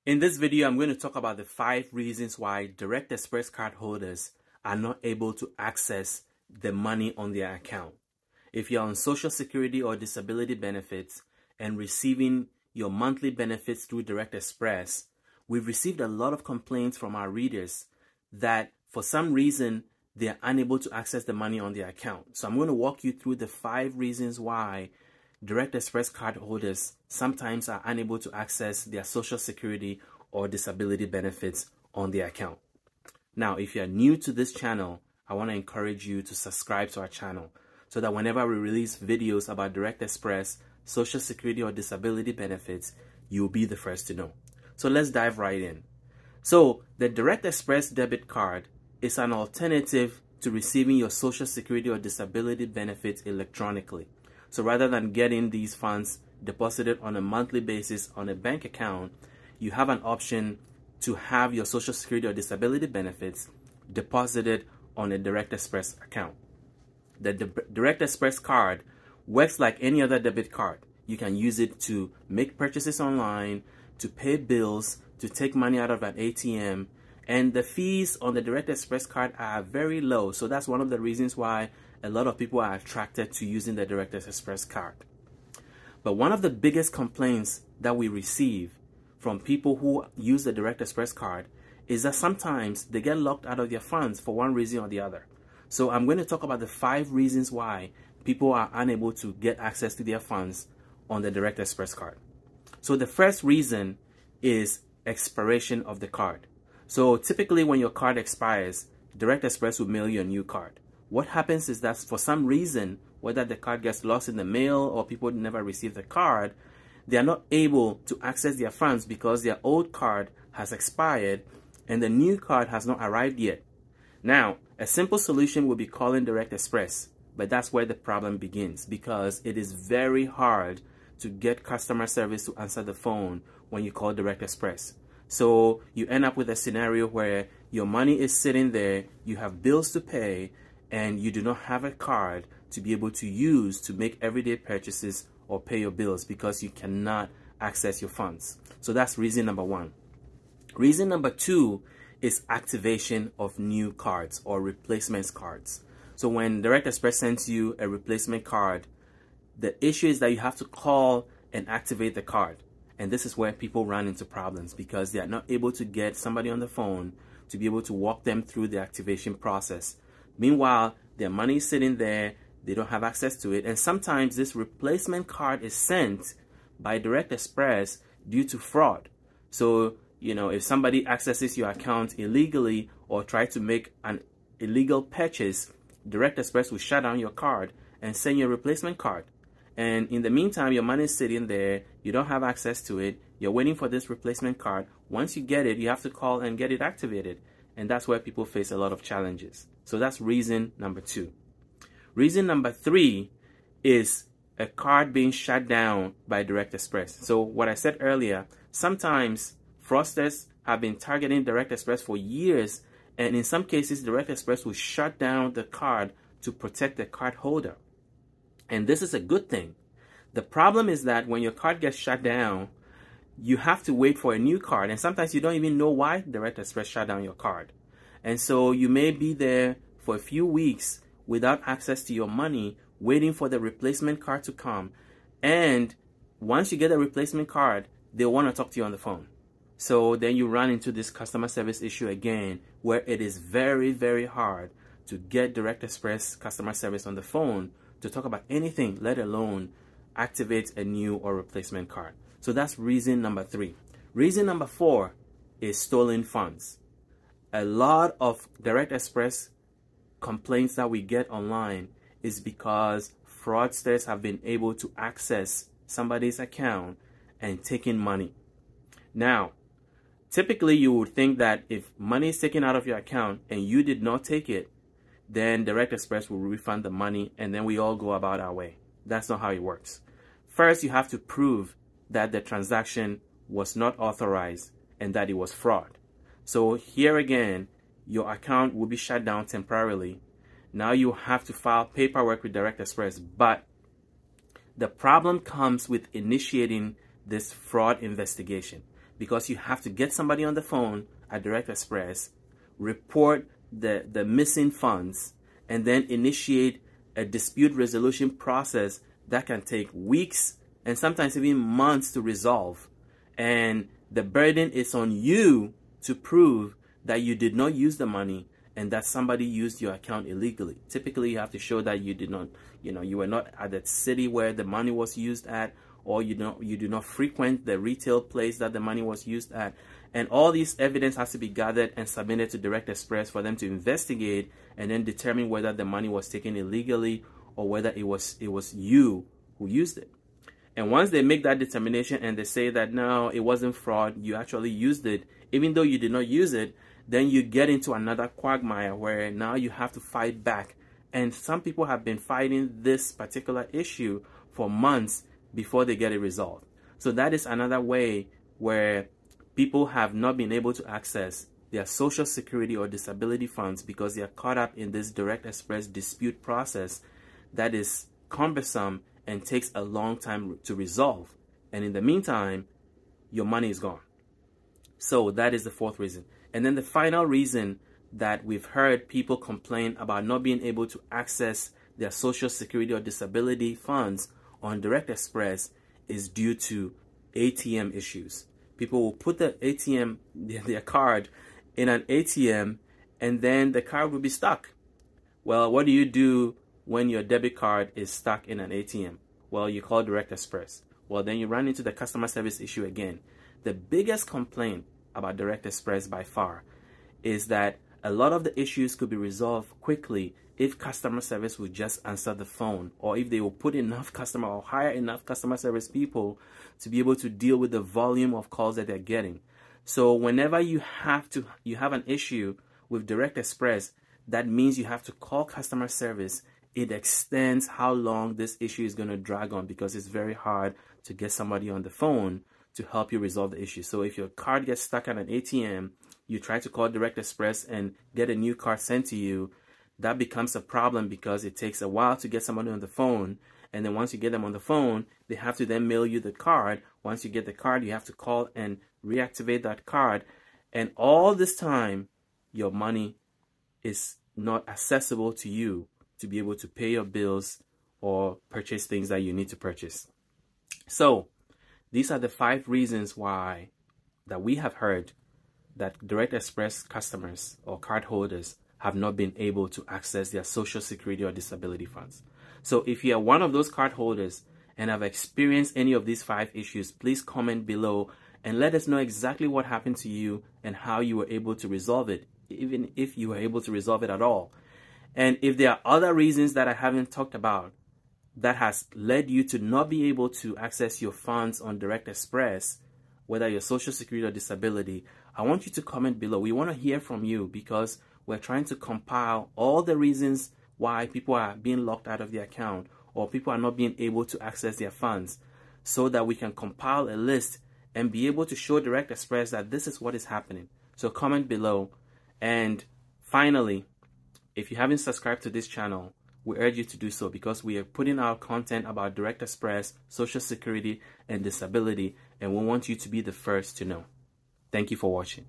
In this video, I'm going to talk about the 5 reasons why Direct Express card holders are not able to access the money on their account. If you're on Social Security or disability benefits and receiving your monthly benefits through Direct Express, we've received a lot of complaints from our readers that for some reason they're unable to access the money on their account. So I'm going to walk you through the 5 reasons why Direct Express card holders sometimes are unable to access their Social Security or disability benefits on their account. Now, if you're new to this channel, I want to encourage you to subscribe to our channel so that whenever we release videos about Direct Express, Social Security or disability benefits, you'll be the first to know. So let's dive right in. So the Direct Express debit card is an alternative to receiving your Social Security or disability benefits electronically. So rather than getting these funds deposited on a monthly basis on a bank account, you have an option to have your Social Security or disability benefits deposited on a Direct Express account. The Direct Express card works like any other debit card. You can use it to make purchases online, to pay bills, to take money out of an ATM, and the fees on the Direct Express card are very low. So that's one of the reasons why a lot of people are attracted to using the Direct Express card. But one of the biggest complaints that we receive from people who use the Direct Express card is that sometimes they get locked out of their funds for one reason or the other. So I'm going to talk about the 5 reasons why people are unable to get access to their funds on the Direct Express card. So the first reason is expiration of the card. So typically when your card expires, Direct Express will mail you a new card. What happens is that for some reason, whether the card gets lost in the mail or people never receive the card, they are not able to access their funds because their old card has expired and the new card has not arrived yet. Now, a simple solution would be calling Direct Express, but that's where the problem begins because it is very hard to get customer service to answer the phone when you call Direct Express. So you end up with a scenario where your money is sitting there, you have bills to pay, and you do not have a card to be able to use to make everyday purchases or pay your bills because you cannot access your funds. So that's reason number 1. Reason number 2 is activation of new cards or replacement cards. So when Direct Express sends you a replacement card, the issue is that you have to call and activate the card. And this is where people run into problems because they are not able to get somebody on the phone to be able to walk them through the activation process. Meanwhile, their money is sitting there, they don't have access to it, and sometimes this replacement card is sent by Direct Express due to fraud. So, if somebody accesses your account illegally or try to make an illegal purchase, Direct Express will shut down your card and send you a replacement card. And in the meantime, your money is sitting there, you don't have access to it, you're waiting for this replacement card. Once you get it, you have to call and get it activated. And that's where people face a lot of challenges. So that's reason number 2. Reason number 3 is a card being shut down by Direct Express. So what I said earlier, sometimes fraudsters have been targeting Direct Express for years, and in some cases, Direct Express will shut down the card to protect the card holder. And this is a good thing. The problem is that when your card gets shut down, you have to wait for a new card, and sometimes you don't even know why Direct Express shut down your card. And so you may be there for a few weeks without access to your money, waiting for the replacement card to come. And once you get a replacement card, they'll want to talk to you on the phone. So then you run into this customer service issue again, where it is very, very hard to get Direct Express customer service on the phone to talk about anything, let alone activate a new or replacement card. So that's reason number 3. Reason number 4 is stolen funds. A lot of Direct Express complaints that we get online is because fraudsters have been able to access somebody's account and taking money. Now, typically you would think that if money is taken out of your account and you did not take it, then Direct Express will refund the money and then we all go about our way. That's not how it works. First, you have to prove that the transaction was not authorized and that it was fraud. So here again, your account will be shut down temporarily. Now you have to file paperwork with Direct Express, but the problem comes with initiating this fraud investigation. because you have to get somebody on the phone at Direct Express, report the missing funds, and then initiate a dispute resolution process that can take weeks and sometimes even months to resolve. And the burden is on you to prove that you did not use the money and that somebody used your account illegally. Typically, you have to show that you did not, you were not at the city where the money was used at, or you do not frequent the retail place that the money was used at. And all this evidence has to be gathered and submitted to Direct Express for them to investigate and then determine whether the money was taken illegally or whether it was you who used it. And once they make that determination and they say that no, it wasn't fraud, you actually used it, even though you did not use it, then you get into another quagmire where now you have to fight back. And some people have been fighting this particular issue for months before they get it resolved. So that is another way where people have not been able to access their Social Security or disability funds because they are caught up in this Direct Express dispute process that is cumbersome and takes a long time to resolve. And in the meantime, your money is gone. So that is the fourth reason. And then the final reason that we've heard people complain about not being able to access their Social Security or disability funds on Direct Express is due to ATM issues. People will put the ATM, their card, in an ATM, and then the card will be stuck. Well, what do you do when your debit card is stuck in an ATM? Well, you call Direct Express. Well, then you run into the customer service issue again. The biggest complaint about Direct Express by far is that a lot of the issues could be resolved quickly if customer service would just answer the phone, or if they will put enough customer or hire enough customer service people to be able to deal with the volume of calls that they're getting. So whenever you have an issue with Direct Express, that means you have to call customer service. It extends how long this issue is going to drag on because it's very hard to get somebody on the phone to help you resolve the issue. So if your card gets stuck at an ATM, you try to call Direct Express and get a new card sent to you, that becomes a problem because it takes a while to get somebody on the phone. And then once you get them on the phone, they have to then mail you the card. Once you get the card, you have to call and reactivate that card. And all this time, your money is not accessible to you to be able to pay your bills or purchase things that you need to purchase. So these are the 5 reasons why that we have heard that Direct Express customers or card holders have not been able to access their Social Security or disability funds. So if you are one of those card holders and have experienced any of these 5 issues, please comment below and let us know exactly what happened to you and how you were able to resolve it, even if you were able to resolve it at all. And if there are other reasons that I haven't talked about that has led you to not be able to access your funds on Direct Express, whether your Social Security or disability, I want you to comment below. We want to hear from you because we're trying to compile all the reasons why people are being locked out of their account or people are not being able to access their funds, so that we can compile a list and be able to show Direct Express that this is what is happening. So comment below. And finally, if you haven't subscribed to this channel, we urge you to do so because we are putting out content about Direct Express, Social Security, and disability, and we want you to be the first to know. Thank you for watching.